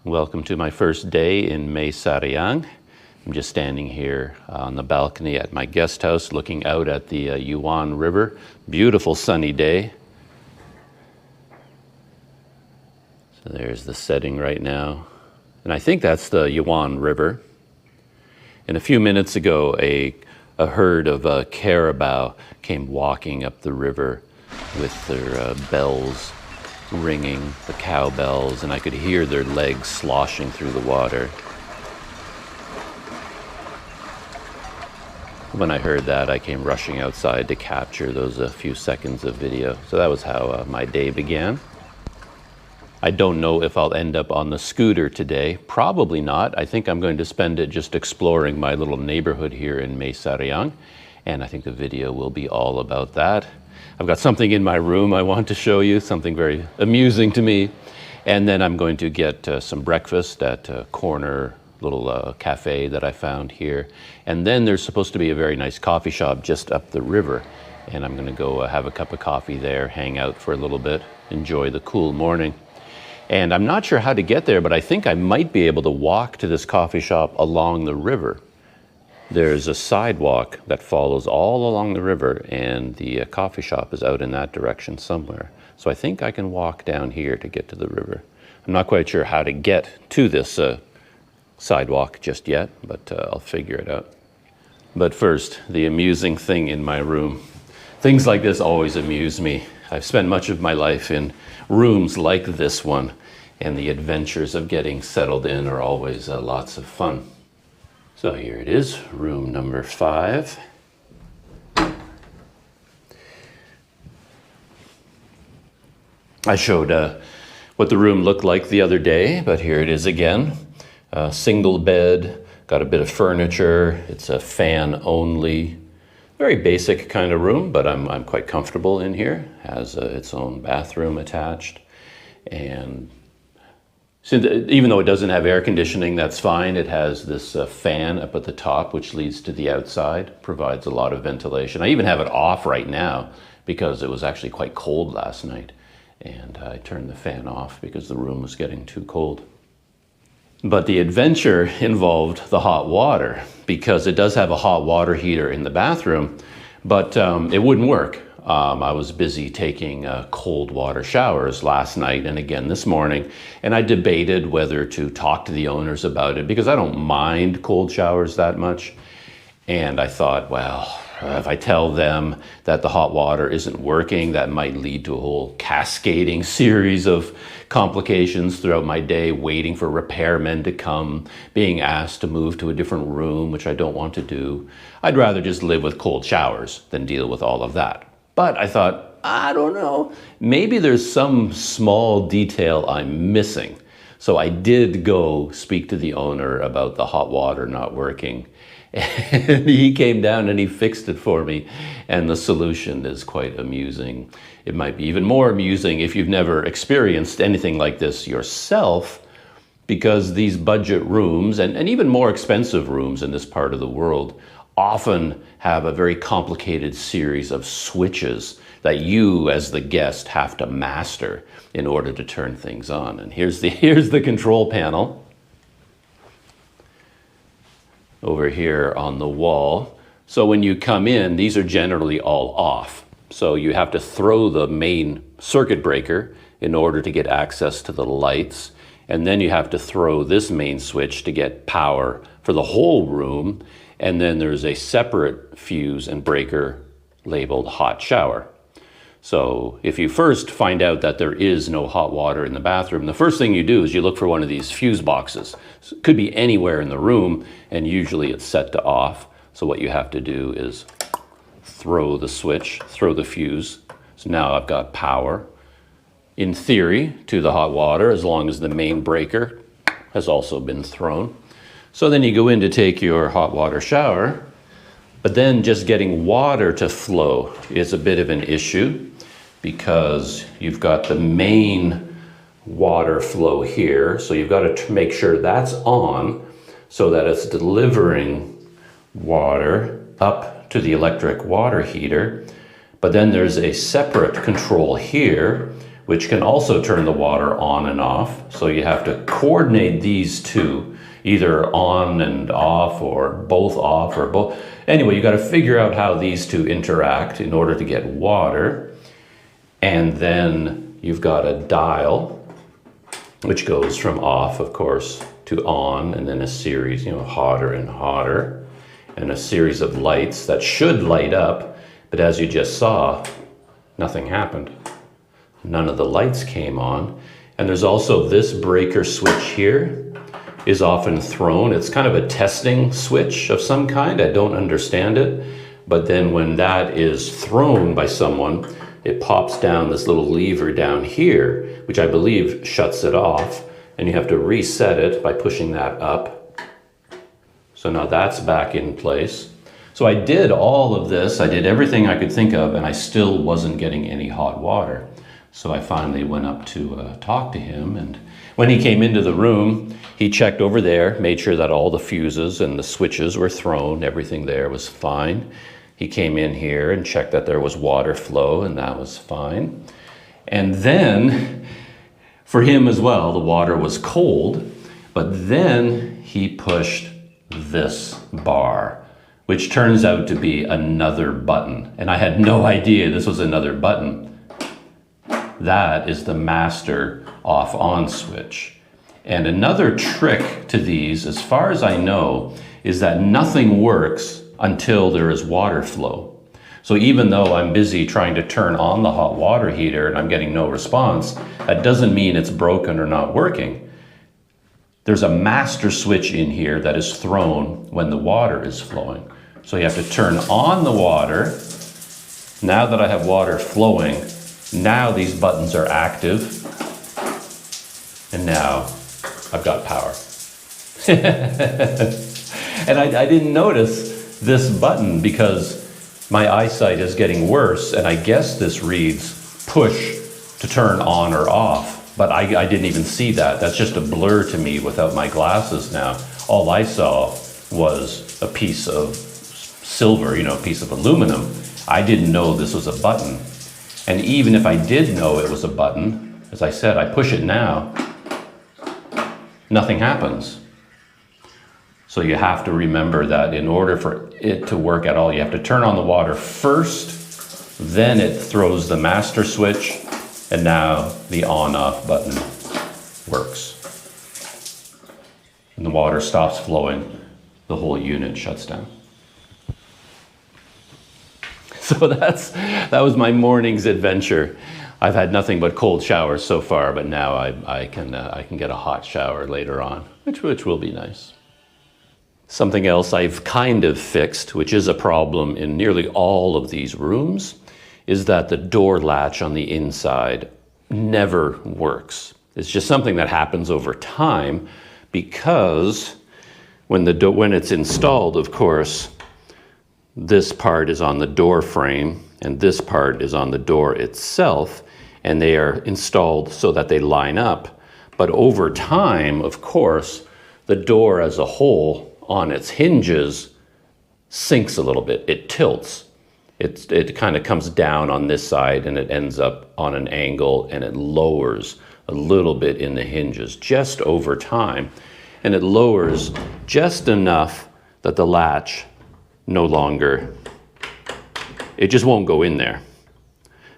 Welcome to my first day in Mae Sariang. I'm just standing here on the balcony at my guest house looking out at the Yuam River. Beautiful sunny day. So there's the setting right now. And I think that's the Yuam River. And a few minutes ago, a herd of carabao came walking up the river with their bells ringing, the cowbells, and I could hear their legs sloshing through the water. When I heard that, I came rushing outside to capture those few seconds of video. So that was how my day began. I don't know if I'll end up on the scooter today. Probably not. I think I'm going to spend it just exploring my little neighborhood here in Mae Sariang, and I think the video will be all about that. I've got something in my room I want to show you, something very amusing to me. And then I'm going to get some breakfast at a corner little cafe that I found here. And then there's supposed to be a very nice coffee shop just up the river. And I'm going to go have a cup of coffee there, hang out for a little bit, enjoy the cool morning. And I'm not sure how to get there, but I think I might be able to walk to this coffee shop along the river. There's a sidewalk that follows all along the river, and the coffee shop is out in that direction somewhere. So I think I can walk down here to get to the river. I'm not quite sure how to get to this sidewalk just yet, but I'll figure it out. But first, the amusing thing in my room. Things like this always amuse me. I've spent much of my life in rooms like this one, and the adventures of getting settled in are always lots of fun. So here it is, room number 5. I showed what the room looked like the other day, but here it is again. Single bed, got a bit of furniture, it's a fan only. Very basic kind of room, but I'm quite comfortable in here. Has its own bathroom attached. And even though it doesn't have air conditioning, that's fine. It has this fan up at the top, which leads to the outside, provides a lot of ventilation. I even have it off right now because it was actually quite cold last night. And I turned the fan off because the room was getting too cold. But the adventure involved the hot water, because it does have a hot water heater in the bathroom, but it wouldn't work. I was busy taking cold water showers last night and again this morning, and I debated whether to talk to the owners about it because I don't mind cold showers that much. And I thought, well, if I tell them that the hot water isn't working, that might lead to a whole cascading series of complications throughout my day, waiting for repairmen to come, being asked to move to a different room, which I don't want to do. I'd rather just live with cold showers than deal with all of that. But I thought, I don't know, maybe there's some small detail I'm missing. So I did go speak to the owner about the hot water not working. And he came down and he fixed it for me. And the solution is quite amusing. It might be even more amusing if you've never experienced anything like this yourself, because these budget rooms and even more expensive rooms in this part of the world often have a very complicated series of switches that you as the guest have to master in order to turn things on. And here's the control panel over here on the wall. So when you come in, these are generally all off. So you have to throw the main circuit breaker in order to get access to the lights. And then you have to throw this main switch to get power for the whole room. And then there's a separate fuse and breaker labeled hot shower. So if you first find out that there is no hot water in the bathroom, the first thing you do is you look for one of these fuse boxes. So it could be anywhere in the room, and usually it's set to off. So what you have to do is throw the switch, throw the fuse. So now I've got power, in theory, to the hot water, as long as the main breaker has also been thrown. So then you go in to take your hot water shower, but then just getting water to flow is a bit of an issue because you've got the main water flow here. So you've got to make sure that's on so that it's delivering water up to the electric water heater. But then there's a separate control here which can also turn the water on and off. So you have to coordinate these two, either on and off or both. Anyway, you got to figure out how these two interact in order to get water. And then you've got a dial, which goes from off, of course, to on, and then a series, hotter and hotter, and a series of lights that should light up, but as you just saw, nothing happened. None of the lights came on. And there's also this breaker switch here is often thrown. It's kind of a testing switch of some kind. I don't understand it. But then when that is thrown by someone, it pops down this little lever down here, which I believe shuts it off. And you have to reset it by pushing that up. So now that's back in place. So I did all of this. I did everything I could think of, and I still wasn't getting any hot water. So I finally went up to talk to him, and when he came into the room, he checked over there, made sure that all the fuses and the switches were thrown, everything there was fine. He came in here and checked that there was water flow, and that was fine. And then, for him as well, the water was cold, but then he pushed this bar, which turns out to be another button. And I had no idea this was another button. That is the master off-on switch. And another trick to these, as far as I know, is that nothing works until there is water flow. So even though I'm busy trying to turn on the hot water heater and I'm getting no response, that doesn't mean it's broken or not working. There's a master switch in here that is thrown when the water is flowing. So you have to turn on the water. Now that I have water flowing, now these buttons are active, and now I've got power. And I didn't notice this button because my eyesight is getting worse, and I guess this reads push to turn on or off, but I didn't even see that. That's just a blur to me without my glasses now. All I saw was a piece of silver, a piece of aluminum. I didn't know this was a button. And even if I did know it was a button, as I said, I push it now, nothing happens. So you have to remember that in order for it to work at all, you have to turn on the water first, then it throws the master switch, and now the on-off button works. And the water stops flowing, the whole unit shuts down. So that was my morning's adventure. I've had nothing but cold showers so far, but now I can get a hot shower later on, which will be nice. Something else I've kind of fixed, which is a problem in nearly all of these rooms, is that the door latch on the inside never works. It's just something that happens over time because when it's installed, of course, this part is on the door frame and this part is on the door itself, and they are installed so that they line up. But over time, of course, the door as a whole on its hinges sinks a little bit. It tilts. It kind of comes down on this side and it ends up on an angle, and it lowers a little bit in the hinges just over time. And it lowers just enough that the latch no longer, it just won't go in there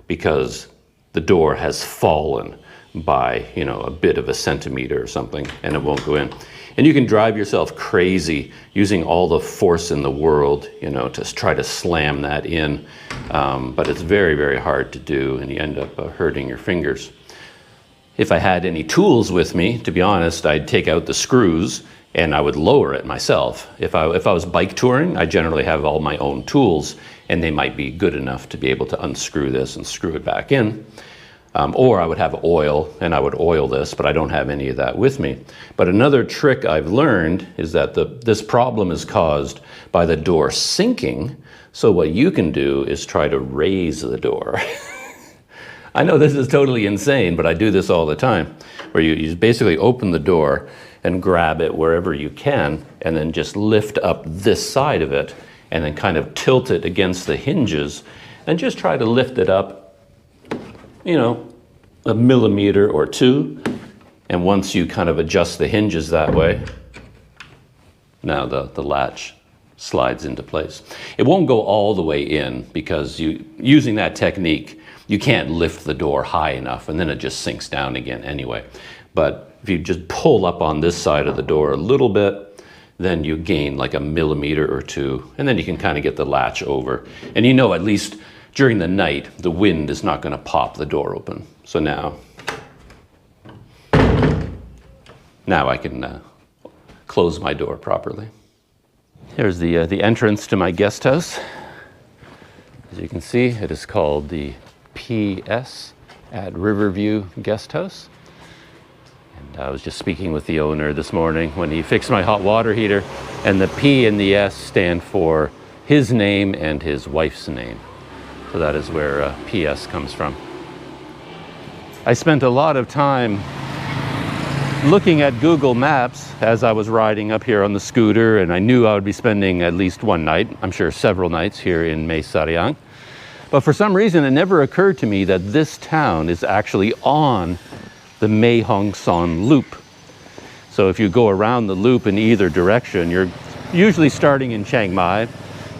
because the door has fallen by, a bit of a centimeter or something, and it won't go in. And you can drive yourself crazy using all the force in the world, to try to slam that in. But it's very, very hard to do, and you end up hurting your fingers. If I had any tools with me, to be honest, I'd take out the screws and I would lower it myself. If I was bike touring, I generally have all my own tools, and they might be good enough to be able to unscrew this and screw it back in. Or I would have oil, and I would oil this, but I don't have any of that with me. But another trick I've learned is that this problem is caused by the door sinking. So what you can do is try to raise the door. I know this is totally insane, but I do this all the time, where you basically open the door and grab it wherever you can, and then just lift up this side of it, and then kind of tilt it against the hinges, and just try to lift it up, a millimeter or two. And once you kind of adjust the hinges that way, now the latch slides into place. It won't go all the way in because using that technique, you can't lift the door high enough and then it just sinks down again anyway. But if you just pull up on this side of the door a little bit, then you gain like a millimeter or two, and then you can kind of get the latch over. And you know, at least during the night, the wind is not going to pop the door open. So now I can close my door properly. Here's the entrance to my guest house. As you can see, it is called the PS at Riverview Guest House. And I was just speaking with the owner this morning when he fixed my hot water heater, and the P and the S stand for his name and his wife's name. So that is where PS comes from. I spent a lot of time looking at Google Maps as I was riding up here on the scooter, and I knew I would be spending at least one night, I'm sure several nights, here in Mae Sariang. But for some reason, it never occurred to me that this town is actually on the Mae Hong Son Loop. So if you go around the loop in either direction, you're usually starting in Chiang Mai,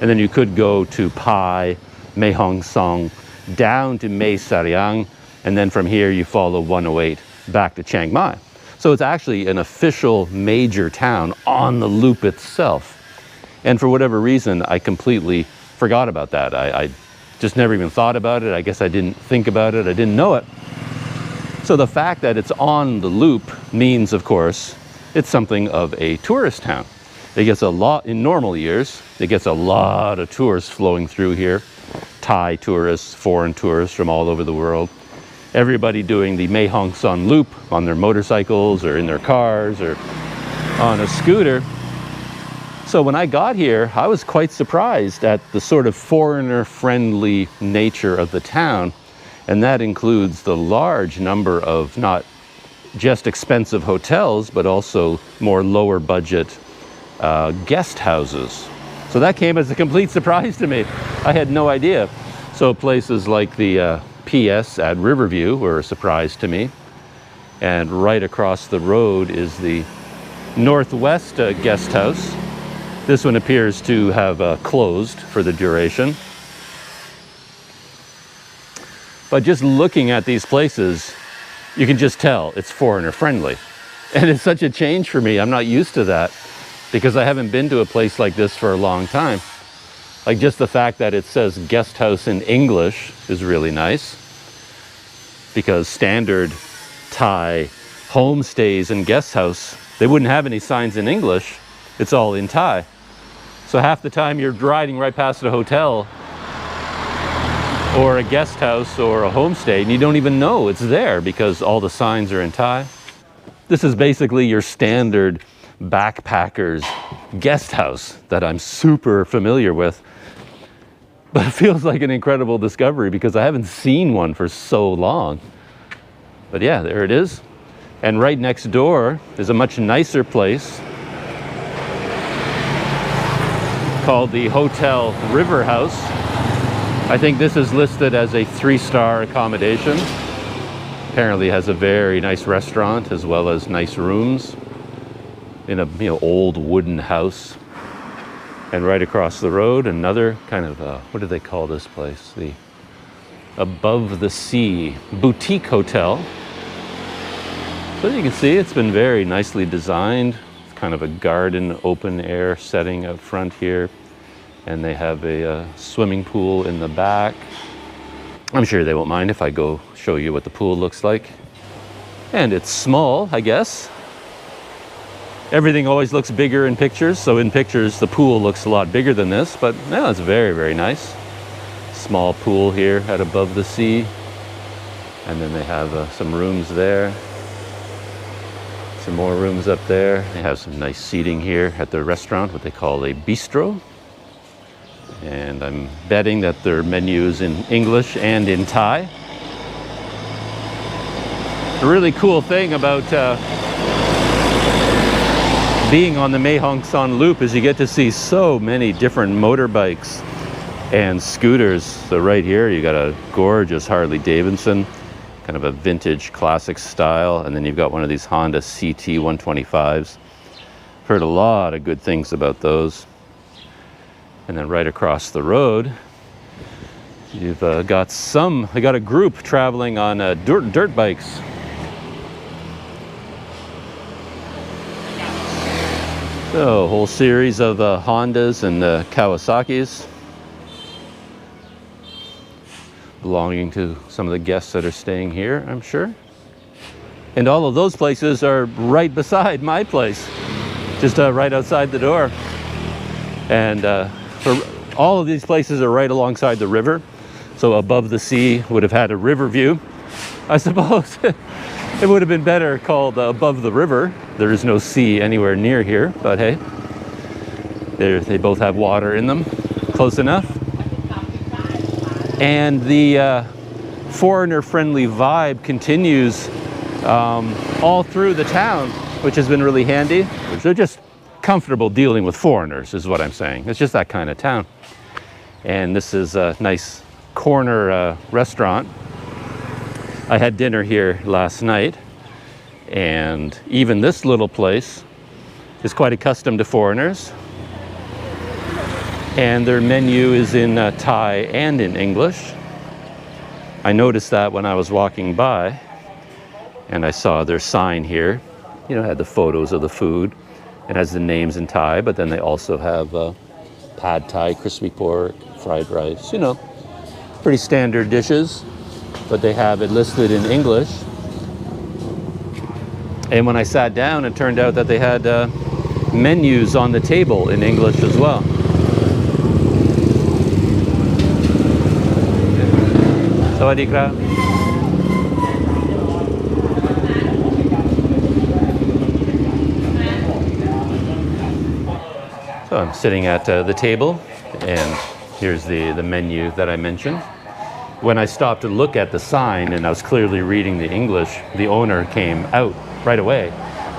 and then you could go to Pai, Mae Hong Son, down to Mae Sariang, and then from here you follow 108 back to Chiang Mai. So it's actually an official major town on the loop itself. And for whatever reason, I completely forgot about that. I just never even thought about it. I guess I didn't think about it. I didn't know it. So the fact that it's on the loop means, of course, it's something of a tourist town. It gets a lot, in normal years, it gets a lot of tourists flowing through here. Thai tourists, foreign tourists from all over the world. Everybody doing the Mae Hong Son Loop on their motorcycles or in their cars or on a scooter. So when I got here, I was quite surprised at the sort of foreigner-friendly nature of the town. And that includes the large number of not just expensive hotels, but also more lower budget guest houses. So that came as a complete surprise to me. I had no idea. So places like the PS at Riverview were a surprise to me. And right across the road is the Northwest guest house. This one appears to have closed for the duration. But just looking at these places, you can just tell it's foreigner friendly. And it's such a change for me. I'm not used to that because I haven't been to a place like this for a long time. Like just the fact that it says guest house in English is really nice, because standard Thai homestays and guest house, they wouldn't have any signs in English. It's all in Thai. So half the time you're riding right past a hotel or a guest house or a homestay, and you don't even know it's there because all the signs are in Thai. This is basically your standard backpacker's guest house that I'm super familiar with. But it feels like an incredible discovery because I haven't seen one for so long. But yeah, there it is. And right next door is a much nicer place called the Hotel River House. I think this is listed as a 3-star accommodation. Apparently has a very nice restaurant as well as nice rooms in a old wooden house. And right across the road, another kind of, what do they call this place? The Above the Sea Boutique Hotel. So you can see it's been very nicely designed. It's kind of a garden, open air setting up front here. And they have a swimming pool in the back. I'm sure they won't mind if I go show you what the pool looks like. And it's small, I guess. Everything always looks bigger in pictures, so in pictures the pool looks a lot bigger than this, but no, it's very, very nice. Small pool here at Above the Sea. And then they have some rooms there. Some more rooms up there. They have some nice seating here at the restaurant, what they call a bistro. And I'm betting that their menu is in English and in Thai. The really cool thing about being on the Mae Hong Son Loop is you get to see so many different motorbikes and scooters. So right here you got a gorgeous Harley Davidson, kind of a vintage classic style. And then you've got one of these Honda CT 125s. Heard a lot of good things about those. And then right across the road, you've got a group traveling on dirt bikes. So, a whole series of Hondas and Kawasaki's belonging to some of the guests that are staying here, I'm sure. And all of those places are right beside my place, just right outside the door. And all of these places are right alongside the river. So above the sea would have had a river view. I suppose it would have been better called above the river. There is no sea anywhere near here, but hey, they both have water in them, close enough. And the foreigner-friendly vibe continues all through the town, which has been really handy. They're just comfortable dealing with foreigners, is what I'm saying. It's just that kind of town. And this is a nice corner restaurant. I had dinner here last night, and even this little place is quite accustomed to foreigners. And their menu is in Thai and in English. I noticed that when I was walking by, and I saw their sign here. You know, it had the photos of the food. It has the names in Thai, but then they also have pad Thai, crispy pork, fried rice, you know, pretty standard dishes, but they have it listed in English. And when I sat down, it turned out that they had menus on the table in English as well. Sawadee krab. So I'm sitting at the table, and here's the menu that I mentioned. When I stopped to look at the sign and I was clearly reading the English, the owner came out right away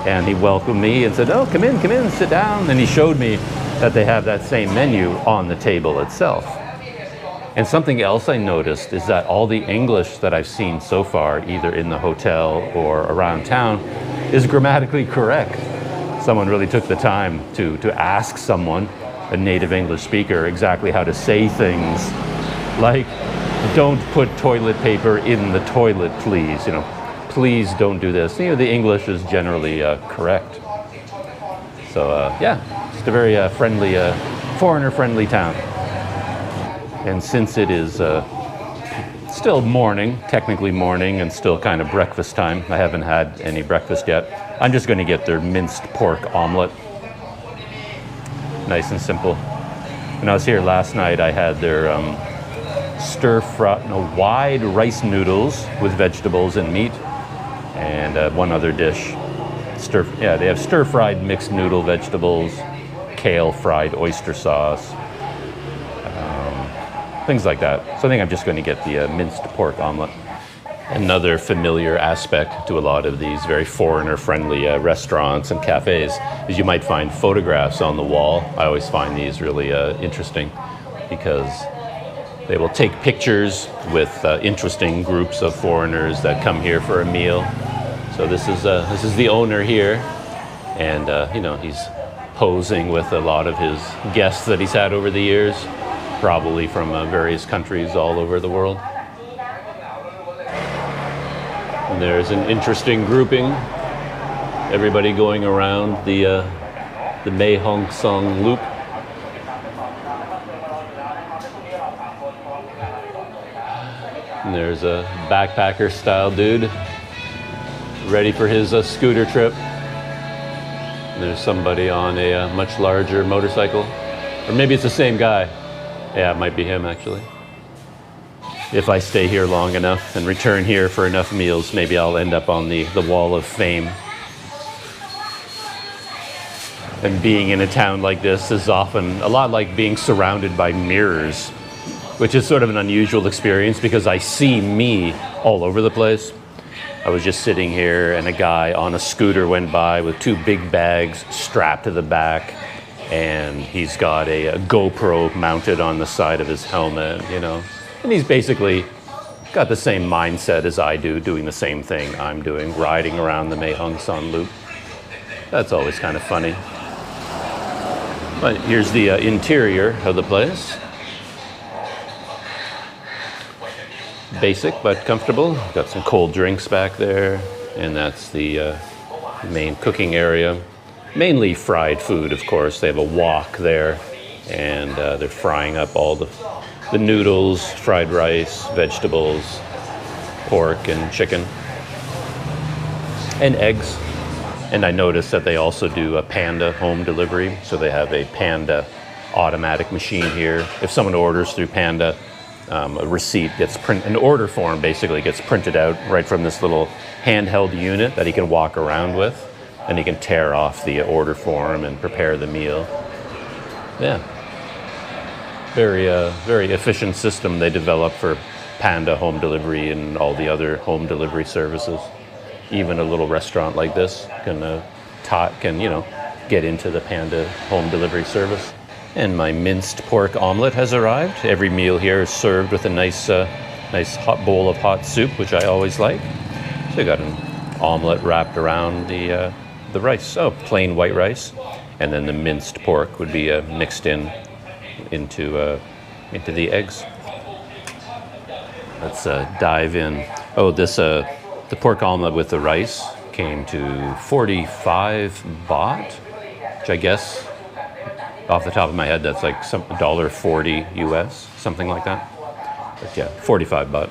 and he welcomed me and said, "Oh, come in, sit down." And he showed me that they have that same menu on the table itself. And something else I noticed is that all the English that I've seen so far, either in the hotel or around town, is grammatically correct. Someone really took the time to ask someone, a native English speaker, exactly how to say things like, "Don't put toilet paper in the toilet, please." You know, "Please don't do this." You know, the English is generally correct. So yeah, just a very friendly, foreigner-friendly town. And since it is still morning, technically morning, and still kind of breakfast time, I haven't had any breakfast yet. I'm just going to get their minced pork omelet. Nice and simple. When I was here last night, I had their wide rice noodles with vegetables and meat, and one other dish. They have stir-fried mixed noodle vegetables, kale fried oyster sauce, things like that. So I think I'm just going to get the minced pork omelet. Another familiar aspect to a lot of these very foreigner-friendly restaurants and cafes is you might find photographs on the wall. I always find these really interesting because they will take pictures with interesting groups of foreigners that come here for a meal. So this is the owner here, and you know, he's posing with a lot of his guests that he's had over the years, probably from various countries all over the world. And there's an interesting grouping. Everybody going around the Mae Sariang loop. And there's a backpacker style dude ready for his scooter trip. And there's somebody on a much larger motorcycle. Or maybe it's the same guy. Yeah, it might be him actually. If I stay here long enough and return here for enough meals, maybe I'll end up on the wall of fame. And being in a town like this is often a lot like being surrounded by mirrors, which is sort of an unusual experience because I see me all over the place. I was just sitting here and a guy on a scooter went by with two big bags strapped to the back, and he's got a GoPro mounted on the side of his helmet, you know. And he's basically got the same mindset as I do, doing the same thing I'm doing, riding around the Mae Hong Son Loop. That's always kind of funny. But here's the interior of the place. Basic but comfortable. Got some cold drinks back there, and that's the main cooking area. Mainly fried food, of course. They have a wok there, and they're frying up all the noodles, fried rice, vegetables, pork and chicken, and eggs. And I noticed that they also do a Panda home delivery, so they have a Panda automatic machine here. If someone orders through Panda, a receipt gets an order form basically gets printed out right from this little handheld unit that he can walk around with, and he can tear off the order form and prepare the meal. Yeah, very efficient system they developed for Panda home delivery and all the other home delivery services. Even a little restaurant like this can get into the Panda home delivery service. And my minced pork omelet has arrived. Every meal here is served with a nice hot bowl of hot soup, which I always like. So you got an omelet wrapped around the rice. Oh, plain white rice, and then the minced pork would be mixed into the eggs. Let's dive in. Oh, the pork omelet with the rice came to 45 baht, which I guess, off the top of my head, that's like $1.40 US, something like that. But yeah, 45 baht.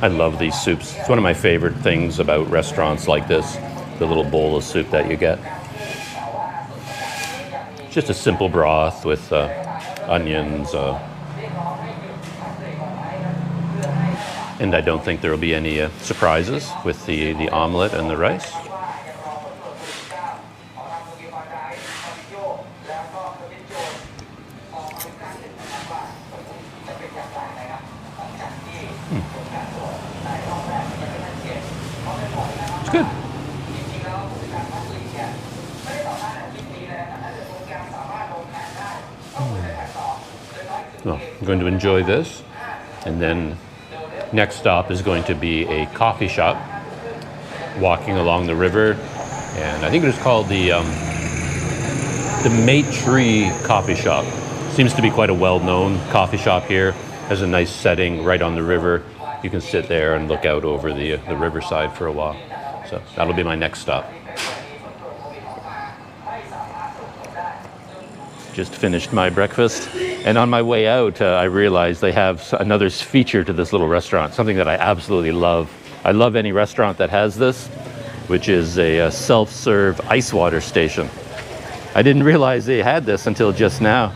I love these soups. It's one of my favorite things about restaurants like this, the little bowl of soup that you get. It's just a simple broth with onions, and I don't think there will be any surprises with the omelet and the rice. It's good. Well, I'm going to enjoy this, and then next stop is going to be a coffee shop walking along the river, and I think it is called the Mae Tree Coffee Shop. Seems to be quite a well-known coffee shop here. Has a nice setting right on the river. You can sit there and look out over the riverside for a while. So that'll be my next stop. Just finished my breakfast, and on my way out, I realized they have another feature to this little restaurant, something that I absolutely love. I love any restaurant that has this, which is a self-serve ice water station. I didn't realize they had this until just now.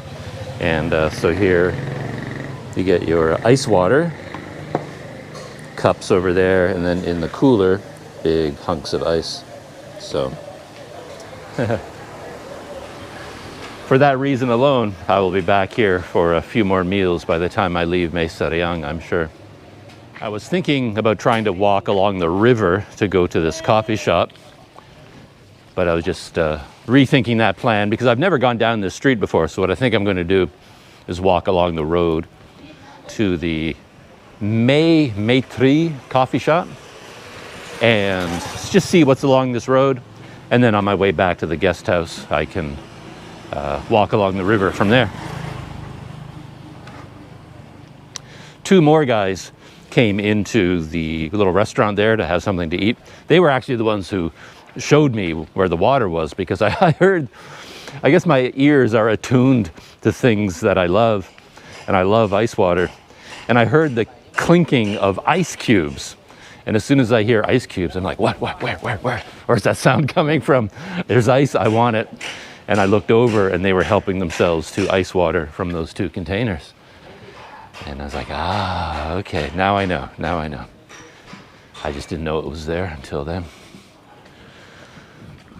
And so here you get your ice water, cups over there, and then in the cooler, big hunks of ice. So for that reason alone, I will be back here for a few more meals by the time I leave Mae Sariang, I'm sure. I was thinking about trying to walk along the river to go to this coffee shop, but I was just rethinking that plan because I've never gone down this street before. So what I think I'm going to do is walk along the road to the Mae Tree coffee shop and just see what's along this road. And then on my way back to the guest house, I can walk along the river from there. Two more guys came into the little restaurant there to have something to eat. They were actually the ones who showed me where the water was, because I heard, I guess my ears are attuned to things that I love, and I love ice water. And I heard the clinking of ice cubes. And as soon as I hear ice cubes, I'm like, what, where? Where's that sound coming from? There's ice, I want it. And I looked over and they were helping themselves to ice water from those two containers. And I was like, okay, now I know. I just didn't know it was there until then.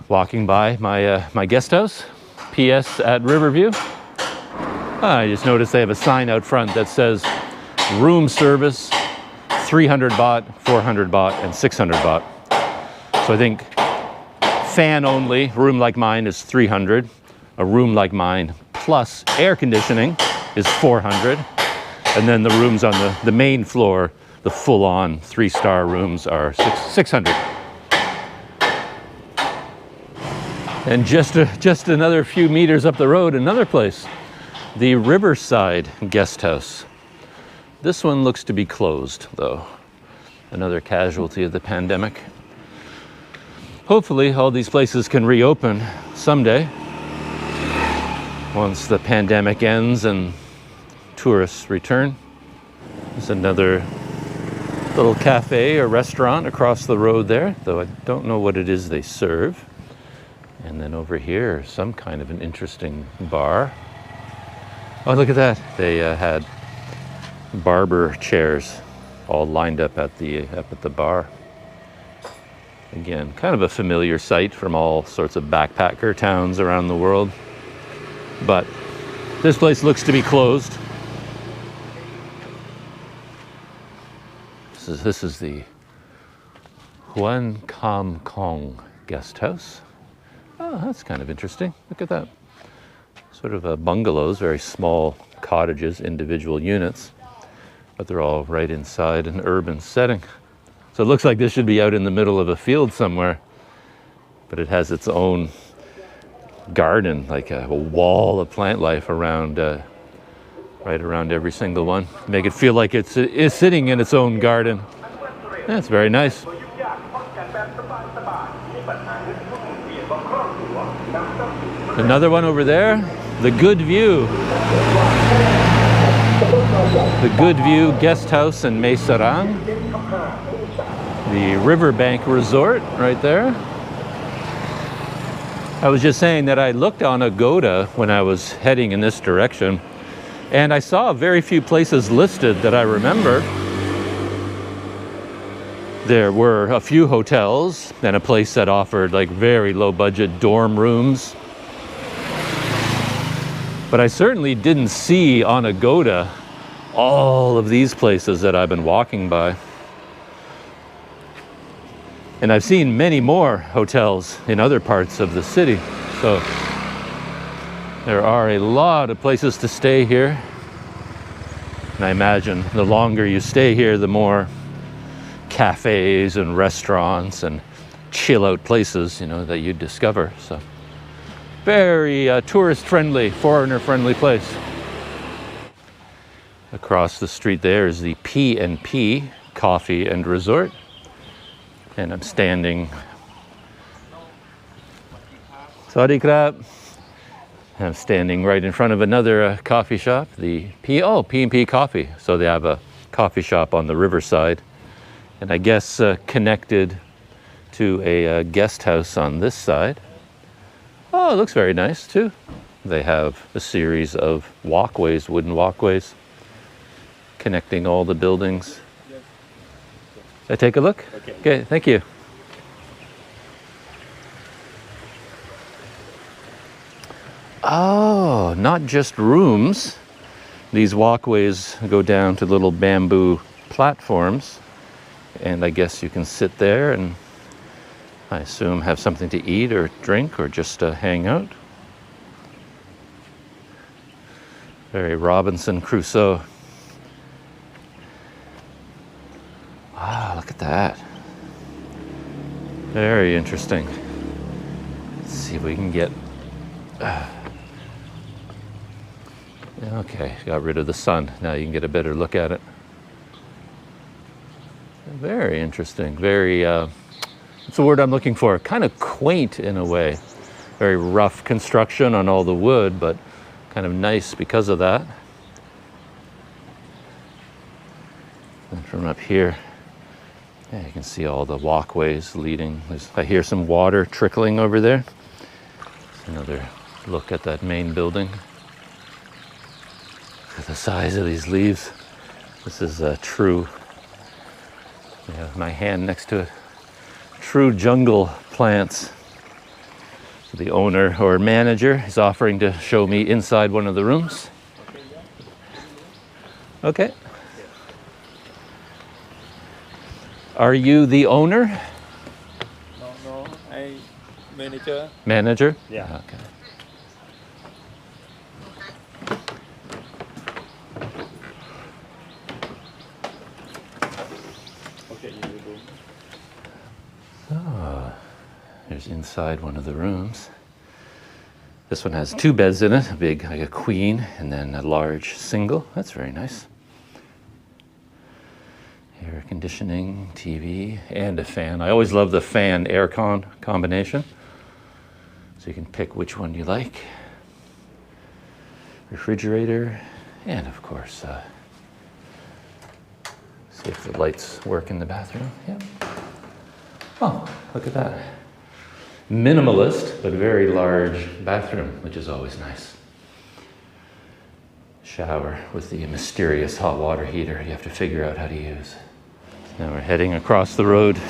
Walking by my guest house, PS at Riverview. I just noticed they have a sign out front that says room service, 300 baht, 400 baht, and 600 baht. So I think fan only, room like mine is 300. A room like mine plus air conditioning is $400. And then the rooms on the main floor, the full-on 3-star rooms are $600. And just another few meters up the road, another place, the Riverside guest house. This one looks to be closed, though. Another casualty of the pandemic. Hopefully, all these places can reopen someday, once the pandemic ends and tourists return. There's another little cafe or restaurant across the road there, though I don't know what it is they serve. And then over here, some kind of an interesting bar. Oh, look at that. They had barber chairs all lined up at the bar. Again, kind of a familiar sight from all sorts of backpacker towns around the world. But this place looks to be closed. This is the Huan Kam Kong guest house. Oh, that's kind of interesting. Look at that. Sort of bungalows, very small cottages, individual units, but they're all right inside an urban setting. So it looks like this should be out in the middle of a field somewhere, but it has its own garden, like a wall of plant life around, right around every single one. Make it feel like it's sitting in its own garden. That's very nice. Another one over there, the Good View. The Good View Guest House in Mae Sariang. The Riverbank Resort right there. I was just saying that I looked on Agoda when I was heading in this direction, and I saw very few places listed that I remember. There were a few hotels and a place that offered like very low budget dorm rooms. But I certainly didn't see on Agoda all of these places that I've been walking by. And I've seen many more hotels in other parts of the city. So there are a lot of places to stay here. And I imagine the longer you stay here, the more cafes and restaurants and chill out places, that you discover. So very tourist friendly, foreigner friendly place. Across the street there is the P&P Coffee and Resort. And I'm standing. Sawadee krap. I'm standing right in front of another coffee shop, the P&P Coffee. So they have a coffee shop on the Riverside, and I guess connected to a guest house on this side. Oh, it looks very nice too. They have a series of walkways, wooden walkways, connecting all the buildings. Should I take a look? Okay, thank you. Oh, not just rooms. These walkways go down to little bamboo platforms, and I guess you can sit there and I assume have something to eat or drink or just hang out. Very Robinson Crusoe. Wow, look at that. Very interesting. Let's see if we can get... Okay, got rid of the sun. Now you can get a better look at it. Very interesting. Very, what's the word I'm looking for? Kind of quaint in a way. Very rough construction on all the wood, but kind of nice because of that. And from up here, yeah, you can see all the walkways leading. I hear some water trickling over there. Another look at that main building. Look at the size of these leaves. This is a true, my hand next to it, true jungle plants. The owner or manager is offering to show me inside one of the rooms. Okay. Are you the owner? No, I manager. Manager? Yeah. Okay. Here's inside one of the rooms. This one has 2 beds in it, a big, like a queen, and then a large single. That's very nice. Air conditioning, TV, and a fan. I always love the fan aircon combination. So you can pick which one you like. Refrigerator, and of course, see if the lights work in the bathroom. Yeah. Oh, look at that. Minimalist, but very large bathroom, which is always nice. Shower with the mysterious hot water heater you have to figure out how to use. Now we're heading across the road to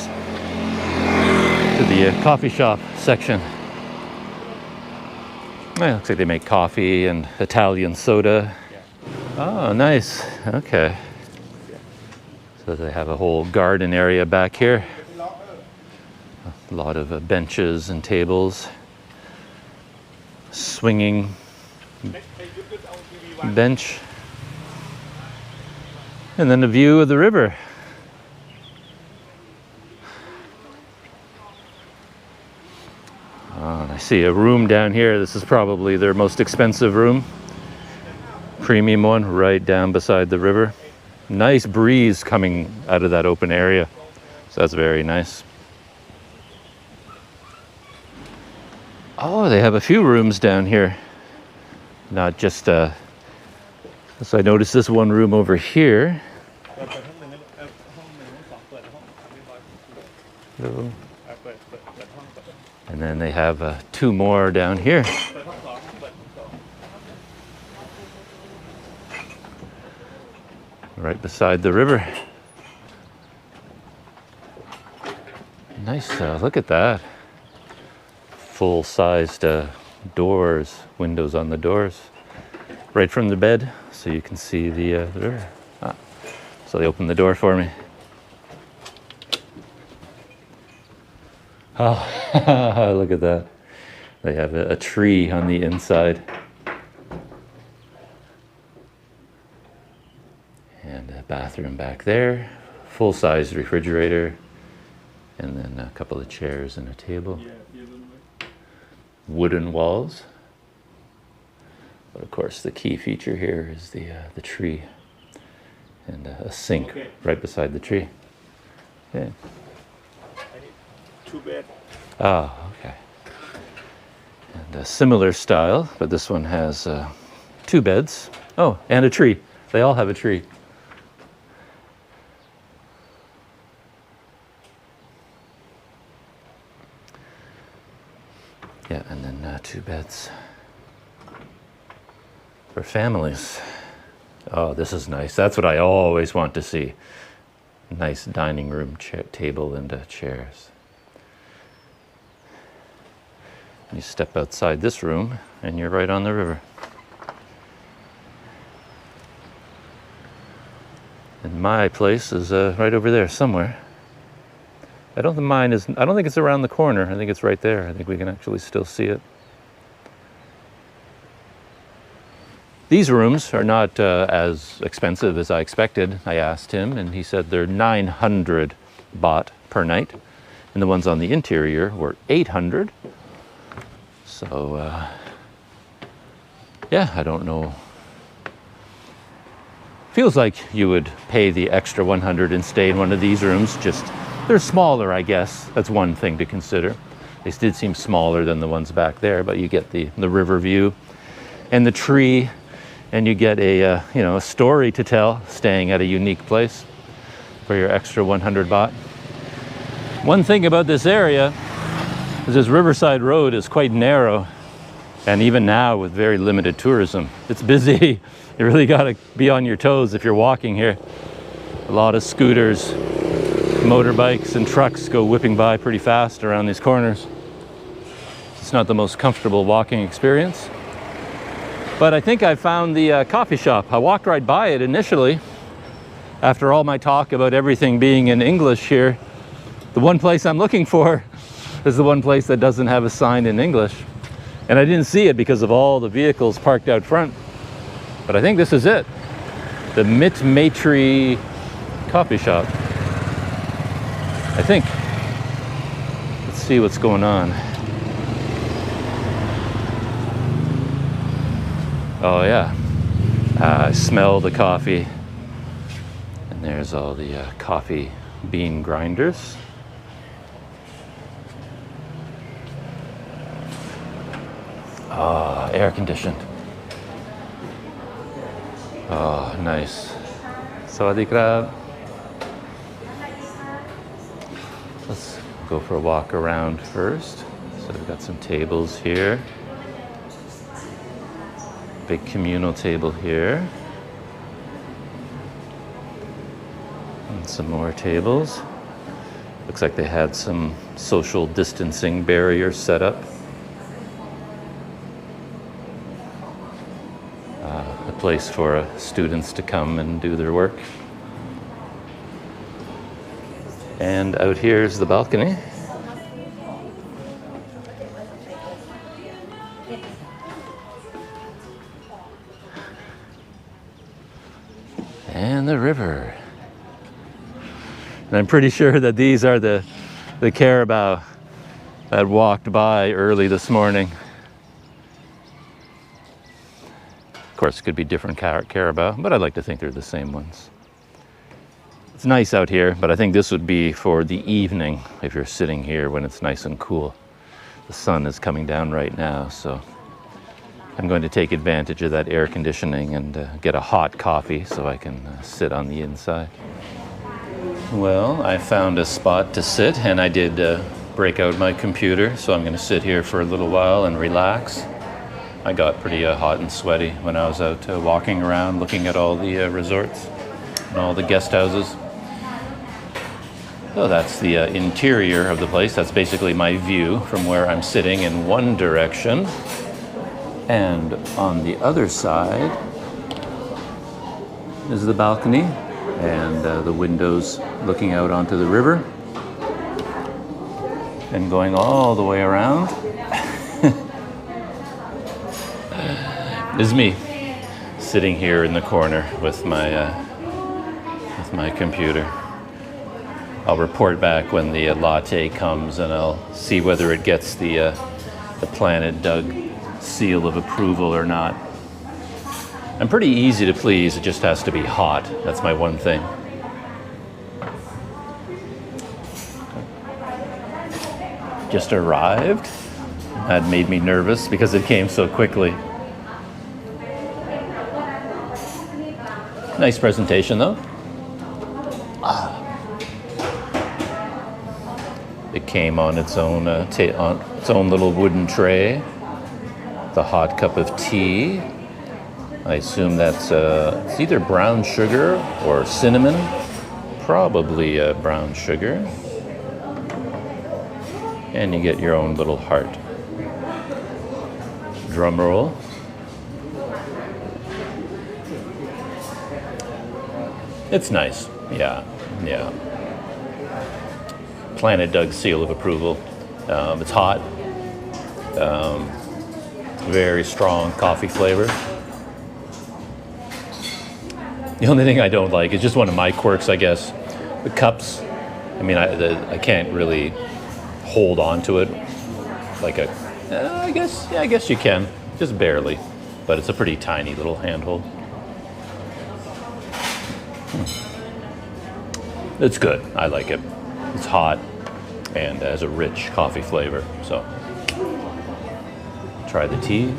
the coffee shop section. Well, looks like they make coffee and Italian soda. Oh, nice. Okay. So they have a whole garden area back here. A lot of benches and tables. Swinging bench. And then a view of the river. I see a room down here. This is probably their most expensive room. Premium one right down beside the river. Nice breeze coming out of that open area. So that's very nice. Oh, they have a few rooms down here. Not just, so I noticed this one room over here. And then they have 2 more down here. Right beside the river. Nice, look at that. Full-sized doors, windows on the doors. Right from the bed, so you can see the river. So they opened the door for me. Oh, look at that. They have a tree on the inside. And a bathroom back there. Full-size refrigerator. And then a couple of chairs and a table. Wooden walls. But of course the key feature here is the tree. And a sink right beside the tree. Yeah. 2 bed. Ah, okay. And a similar style, but this one has 2 beds. Oh, and a tree. They all have a tree. Yeah, and then 2 beds for families. Oh, this is nice. That's what I always want to see. Nice dining room table and chairs. You step outside this room and you're right on the river. And my place is right over there somewhere. I don't think it's around the corner. I think it's right there. I think we can actually still see it. These rooms are not as expensive as I expected. I asked him and he said they're 900 baht per night. And the ones on the interior were 800. So, yeah, I don't know. Feels like you would pay the extra 100 and stay in one of these rooms. Just, they're smaller, I guess. That's one thing to consider. They did seem smaller than the ones back there, but you get the river view and the tree, and you get a story to tell staying at a unique place for your extra 100 baht. One thing about this area is this Riverside Road is quite narrow, and even now with very limited tourism, it's busy. You really got to be on your toes if you're walking here. A lot of scooters, motorbikes, and trucks go whipping by pretty fast around these corners. It's not the most comfortable walking experience. But I think I found the coffee shop. I walked right by it initially. After all my talk about everything being in English here, the one place I'm looking for is the one place that doesn't have a sign in English. And I didn't see it because of all the vehicles parked out front. But I think this is it. The Maitree coffee shop. I think. see what's going on. Oh yeah, I smell the coffee. And there's all the coffee bean grinders. Ah, air conditioned. Oh, nice. Sawadee krab. Let's go for a walk around first. So we've got some tables here. Big communal table here. And some more tables. Looks like they had some social distancing barriers set up. A place for students to come and do their work. And out here is the balcony. And the river. And I'm pretty sure that these are the carabao that walked by early this morning. Of course, it could be different carabao, but I like to think they're the same ones. It's nice out here, but I think this would be for the evening if you're sitting here when it's nice and cool. The sun is coming down right now, so I'm going to take advantage of that air conditioning and get a hot coffee so I can sit on the inside. Well, I found a spot to sit, and I did break out my computer, so I'm going to sit here for a little while and relax. I got pretty hot and sweaty when I was out walking around looking at all the resorts and all the guest houses. So that's the interior of the place. That's basically my view from where I'm sitting in one direction. And on the other side is the balcony and the windows looking out onto the river. And going all the way around is me sitting here in the corner with my computer. I'll report back when the latte comes, and I'll see whether it gets the Planet Doug seal of approval or not. I'm pretty easy to please, it just has to be hot. That's my one thing. Just arrived. That made me nervous because it came so quickly. Nice presentation though. It came on its own little wooden tray. The hot cup of tea. I assume that's it's either brown sugar or cinnamon. Probably brown sugar. And you get your own little heart. Drum roll. It's nice. Yeah. Planet Doug seal of approval. It's hot. Very strong coffee flavor. The only thing I don't like is just one of my quirks, I guess. The cups. I mean, I can't really hold on to it like I guess you can, just barely, but it's a pretty tiny little handhold. It's good. I like it. It's hot and has a rich coffee flavor. So try the tea.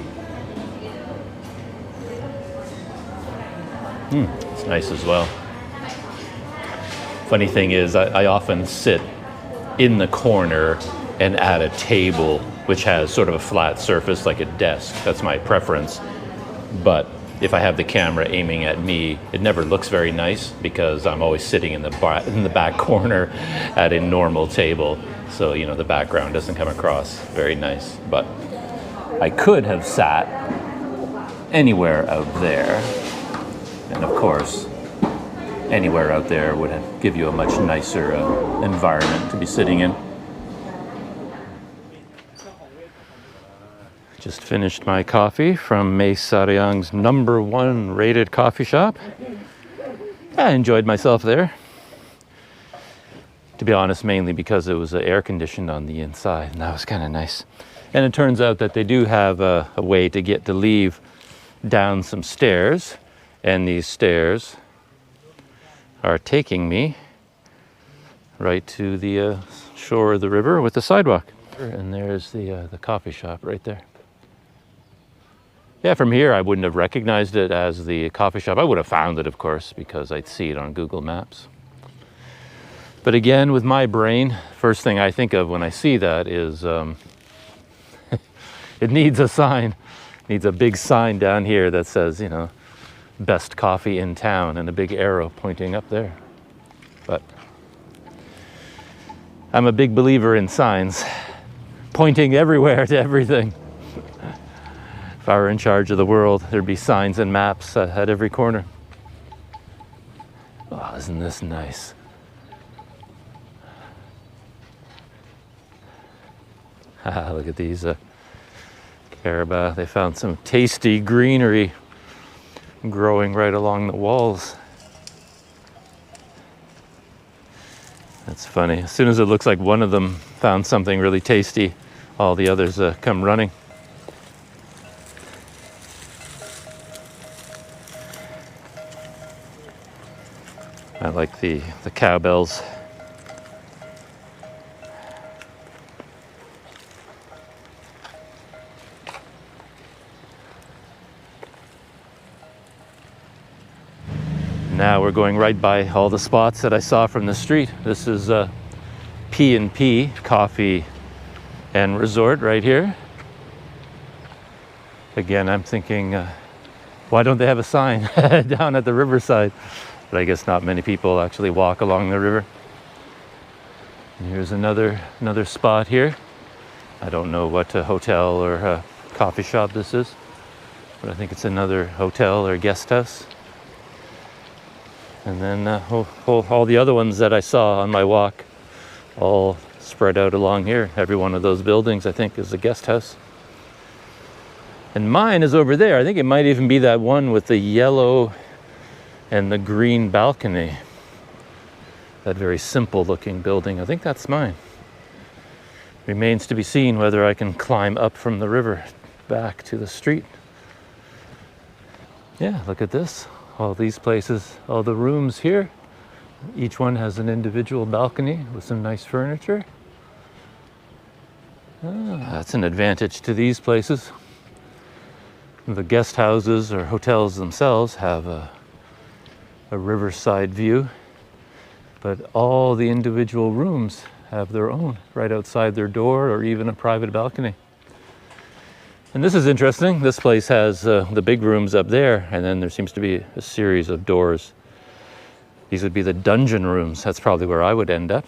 It's nice as well. Funny thing is, I often sit in the corner and at a table which has sort of a flat surface like a desk. That's my preference. But if I have the camera aiming at me, it never looks very nice because I'm always sitting in the back corner at a normal table. So, you know, the background doesn't come across very nice. But I could have sat anywhere out there. And of course, anywhere out there would give you a much nicer environment to be sitting in. Just finished my coffee from Mae Sariang's #1 rated coffee shop. I enjoyed myself there. To be honest, mainly because it was air conditioned on the inside, and that was kind of nice. And it turns out that they do have a way to leave down some stairs, and these stairs are taking me right to the shore of the river with the sidewalk. And there's the coffee shop right there. Yeah, from here I wouldn't have recognized it as the coffee shop. I would have found it, of course, because I'd see it on Google Maps. But again, with my brain, first thing I think of when I see that is it needs a sign. It needs a big sign down here that says, you know, best coffee in town, and a big arrow pointing up there. But I'm a big believer in signs, pointing everywhere to everything. If I were in charge of the world, there'd be signs and maps at every corner. Oh, isn't this nice? Look at these carabao. They found some tasty greenery growing right along the walls. That's funny. As soon as it looks like one of them found something really tasty, all the others come running. I like the cowbells. Now we're going right by all the spots that I saw from the street. This is P&P Coffee and Resort right here. Again, I'm thinking, why don't they have a sign down at the Riverside? But I guess not many people actually walk along the river. And here's another spot here. I don't know what hotel or coffee shop this is, but I think it's another hotel or guest house. And then all the other ones that I saw on my walk, all spread out along here. Every one of those buildings, I think, is a guest house. And mine is over there. I think it might even be that one with the yellow and the green balcony. That very simple looking building. I think that's mine. Remains to be seen whether I can climb up from the river back to the street. Yeah, look at this. All these places, all the rooms here, each one has an individual balcony with some nice furniture. That's an advantage to these places. The guest houses or hotels themselves have a riverside view, but all the individual rooms have their own right outside their door, or even a private balcony. And this is interesting. This place has the big rooms up there, and then there seems to be a series of doors. These would be the dungeon rooms. That's probably where I would end up.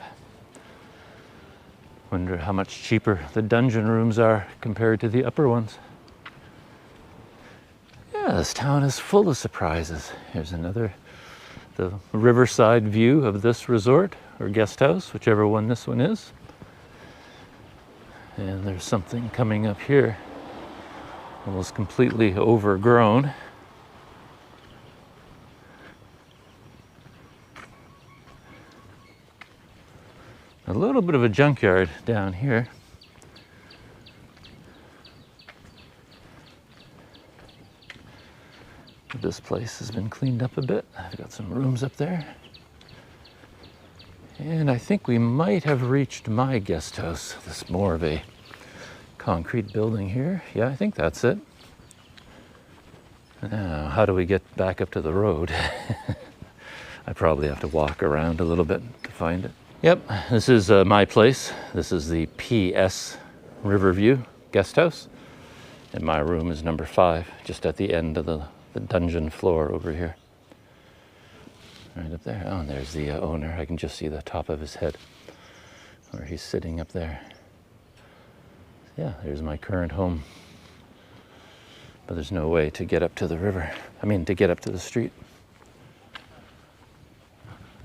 Wonder how much cheaper the dungeon rooms are compared to the upper ones. Yeah, this town is full of surprises. Here's the riverside view of this resort or guest house, whichever one this one is. And there's something coming up here. Almost completely overgrown. A little bit of a junkyard down here. This place has been cleaned up a bit. I've got some rooms up there. And I think we might have reached my guest house. This is more of a concrete building here. Yeah, I think that's it. Now, how do we get back up to the road? I probably have to walk around a little bit to find it. Yep, this is my place. This is the PS Riverview guest house. And my room is number 5, just at the end of the dungeon floor over here. Right up there. Oh, and there's the owner. I can just see the top of his head where he's sitting up there. Yeah, there's my current home. But there's no way to get up to the river. To get up to the street.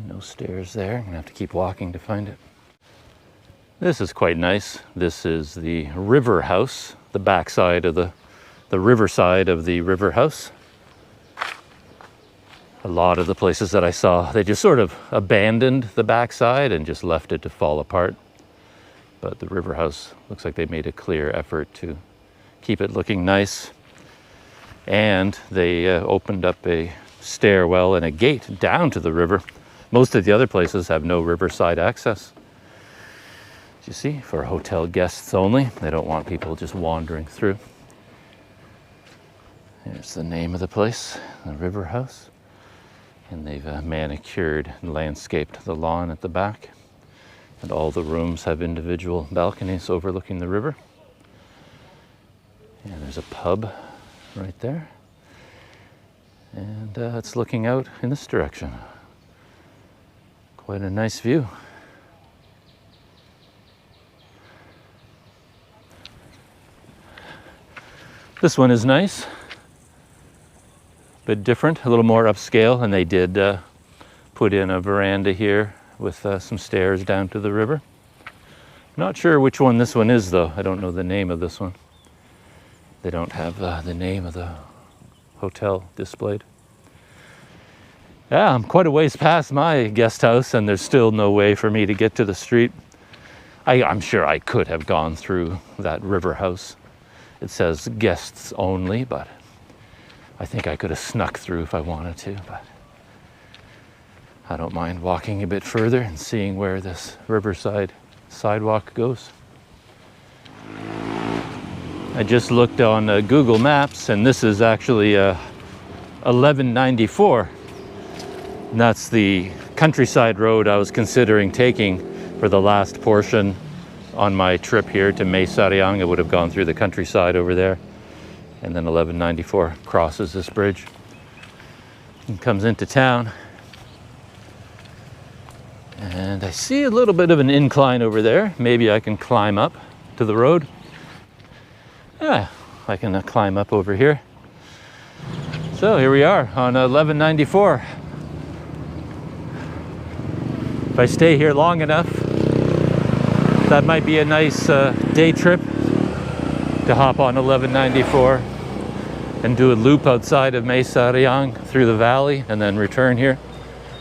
No stairs there. I'm gonna have to keep walking to find it. This is quite nice. This is the river house, the backside of the riverside of the river house. A lot of the places that I saw, they just sort of abandoned the backside and just left it to fall apart. But the River House looks like they made a clear effort to keep it looking nice. And they opened up a stairwell and a gate down to the river. Most of the other places have no riverside access. You see, for hotel guests only. They don't want people just wandering through. Here's the name of the place, the River House. And they've manicured and landscaped the lawn at the back. And all the rooms have individual balconies overlooking the river. And there's a pub right there. And it's looking out in this direction. Quite a nice view. This one is nice, but different, a little more upscale, and they did put in a veranda here with some stairs down to the river. Not sure which one this one is, though. I don't know the name of this one. They don't have the name of the hotel displayed. Yeah, I'm quite a ways past my guest house, and there's still no way for me to get to the street. I'm sure I could have gone through that River House. It says guests only, but I think I could have snuck through if I wanted to, but I don't mind walking a bit further and seeing where this Riverside sidewalk goes. I just looked on Google Maps, and this is actually 1194. And that's the countryside road I was considering taking for the last portion on my trip here to Mae Sariang. I would have gone through the countryside over there, and then 1194 crosses this bridge and comes into town. And I see a little bit of an incline over there. Maybe I can climb up to the road. Yeah, I can climb up over here. So here we are on 1194. If I stay here long enough, that might be a nice day trip to hop on 1194 and do a loop outside of Mae Sariang through the valley and then return here.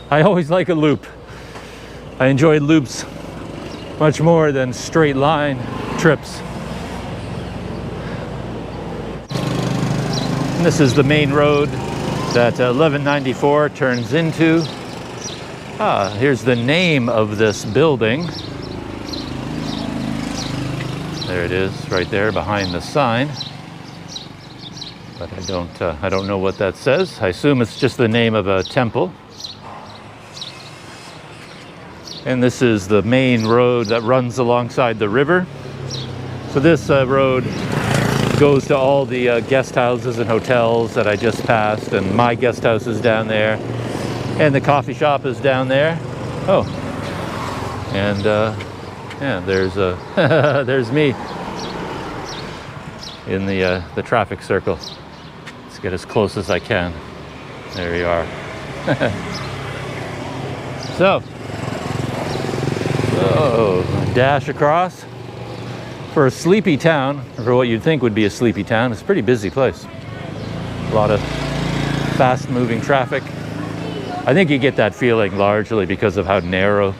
I always like a loop. I enjoy loops much more than straight line trips. And this is the main road that 1194 turns into. Here's the name of this building. There it is, right there behind the sign. But I don't know what that says. I assume it's just the name of a temple. And this is the main road that runs alongside the river. So this road goes to all the guest houses and hotels that I just passed, and my guest house is down there, and the coffee shop is down there. Oh, and yeah, there's me in the traffic circle. Let's get as close as I can. There you are. So, dash across. For a sleepy town, for what you'd think would be a sleepy town, it's a pretty busy place. A lot of fast-moving traffic. I think you get that feeling largely because of how narrow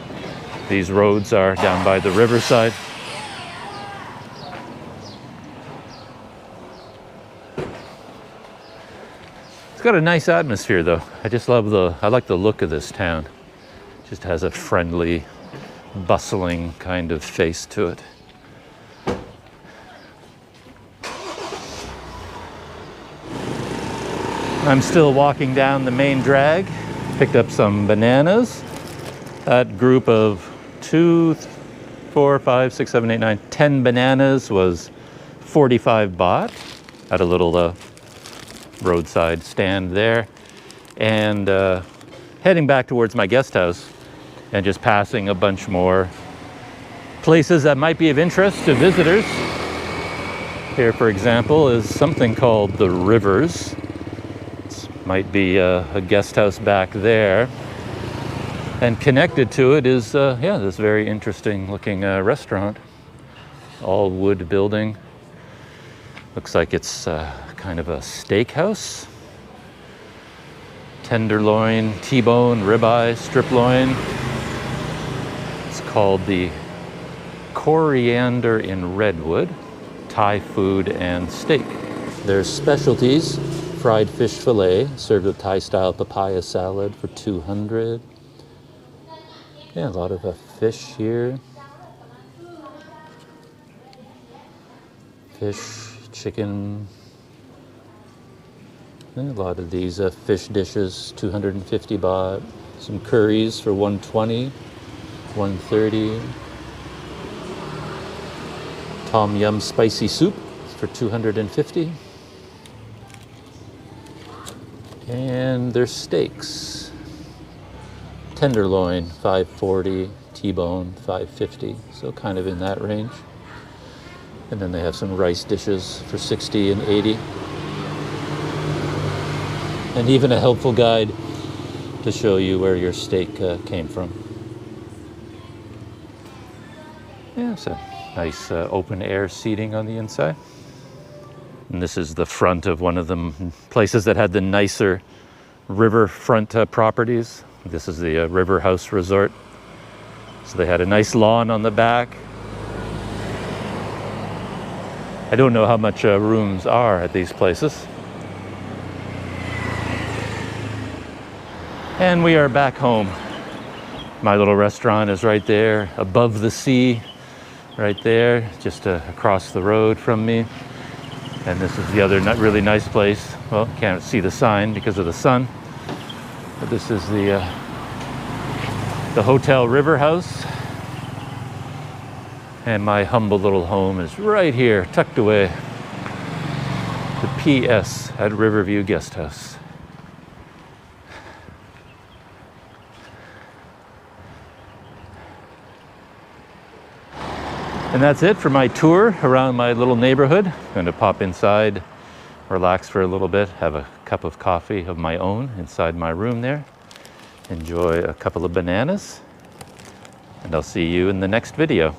these roads are down by the riverside. It's got a nice atmosphere, though. I just love I like the look of this town. It just has a friendly, bustling kind of face to it. I'm still walking down the main drag. Picked up some bananas. That group of 2, 4, 5, 6, 7, 8, 9, 10 bananas was 45 baht at a little roadside stand there. And heading back towards my guest house and just passing a bunch more places that might be of interest to visitors. Here, for example, is something called the Rivers. Might be a guest house back there, and connected to it is this very interesting looking restaurant, all wood building. Looks like it's kind of a steakhouse. tenderloin, T-bone, ribeye, strip loin. It's called the Coriander in Redwood, Thai food and steak. There's specialties, fried fish fillet served with Thai-style papaya salad for $200. Yeah, a lot of fish here. Fish, chicken. And a lot of these fish dishes, 250 baht. Some curries for 120, 130. Tom yum spicy soup for 250. And there's steaks. Tenderloin, 540. T-bone, 550. So kind of in that range. And then they have some rice dishes for 60 and 80. And even a helpful guide to show you where your steak came from. Yeah, so nice open air seating on the inside. And this is the front of one of the places that had the nicer riverfront properties. This is the River House Resort. So they had a nice lawn on the back. I don't know how much rooms are at these places. And we are back home. My little restaurant is right there, above the sea, right there, just across the road from me. And this is the other really nice place. Well, can't see the sign because of the sun. But this is the Hotel River House. And my humble little home is right here, tucked away. The PS at Riverview Guest House. And that's it for my tour around my little neighborhood. I'm going to pop inside, relax for a little bit, have a cup of coffee of my own inside my room there, enjoy a couple of bananas, and I'll see you in the next video.